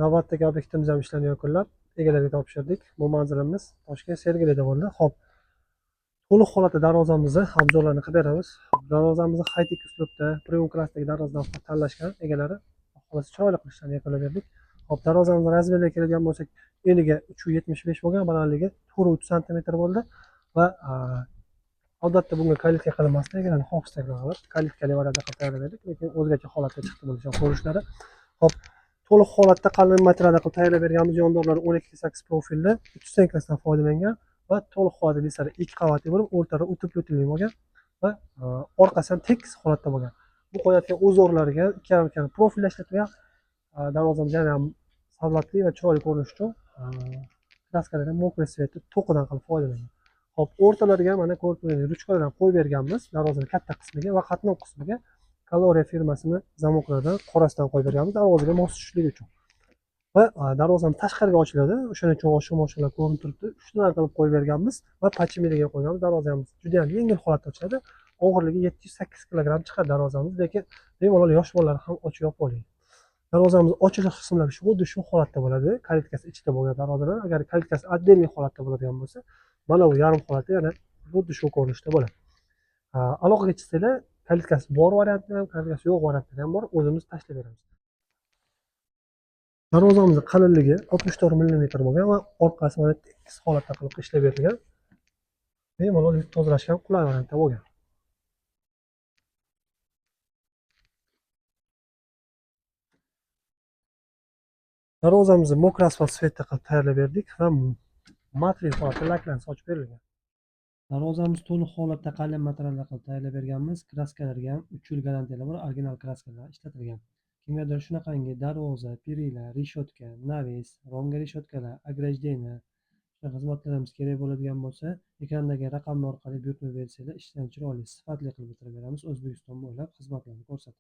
Navbatdagi obyektimiz ham ishlarni yakunlab, egalariga topshirdik. Bu manzilimiz Toshkent Sergelida bo'ldi. Xo'p, to'liq holatda darvozamizni obzorlarini qilib beramiz. Darvozamizni high-tech uslubda premium klassdagi darvozadan tanlashgan egalari. Xolos chiroyli qilishlarni yakunlab berdik. Xo'p, darvozamizni razmeriga keladigan bo'lsak, eniga 3.75 bo'lgan, balandligi 4.3 sm bo'ldi va odatda bunga kalitka qilinmasdi, egalarning xohislariga qarab kalitkali variantda qilib tayyorladik, lekin o'zgacha holatda chiqdi bo'lishi ko'rishlari. Xo'p, to'liq holatda qalin materialda qilib tayyorlab berganmiz. Yondorlari 12/8 profilli 300 stenkasidan foydalangan va to'liq holatda desari 2 qavatli bo'lib, o'rtada o'tib-o'tilgan bo'lgan va orqasi ham tekis holatda bo'lgan. Bu qo'yayotgan uzorlariga ikkala profillashtirilgan darvozamiz ham savlatli va chiroyli ko'rinish uchun kraskalarni mokriy sveti to'qidan qilib foydalangan. Hop, o'rtalariga mana ko'rib turganingiz ruchkalardan qo'yib berganmiz. Darvozaning katta qismiga va qatnov qismiga Kaloriya firmasini zamoklardan qorasidan qo'yib berganmiz, darvozaga mos tushishligi uchun. Va darvozamiz tashqariga ochiladi. O'shaning uchun oshma-oshlar ko'rinib turibdi. 3 dan qilib qo'yib berganmiz va pachimiliga qo'yganmiz. Darvozamiz juda ham yengil holatda ochiladi. Og'irligi 708 kilogramm chiqadi darvozamiz, lekin bemalol yosh bolalar ham ochib yopib oladi. Darvozamiz ochilish qismlari xuddi shu holatda bo'ladi. Kalitkasi ichida bo'lgan darvozalar, agar kalitkasi отдельный holatda bo'ladigan bo'lsa, mana bu yarim holatda yana xuddi shu ko'rinishda bo'ladi. Aloqaga chiqsanglar, kalitkasi bor varianti ham, kalitkasi yo'q varianti ham bor, o'zimiz tashlab beramiz. Darvozamizning qalinligi 64 mm bo'lgan va orqasi mana tekis holatda qilib ishlab berilgan. Bemalol yuvib tozalashga ham qulay variantda bo'lgan. Darvozamizni mokriy asfalt svetda qilib tayyorlab berdik va matli holatda laklarni sochib berilgan. Darvozamiz to'liq holatda qalin materialda qilib tayyorlab berganmiz. Kraskalarga ham 3 yil garantiyalar bor, original kraskalar ishlatilgan. Kimgadir shunaqangi darvoza, perila, reshotka, naves, romga reshotkalar, ограждение xizmatlarimiz kerak bo'ladigan bo'lsa, ekrandagi raqamlar orqali buyurtma bersanglar, ishlarni chiroyli, sifatli qilib bitirib beramiz. O'zbekiston bo'ylab xizmatlarni ko'rsatamiz.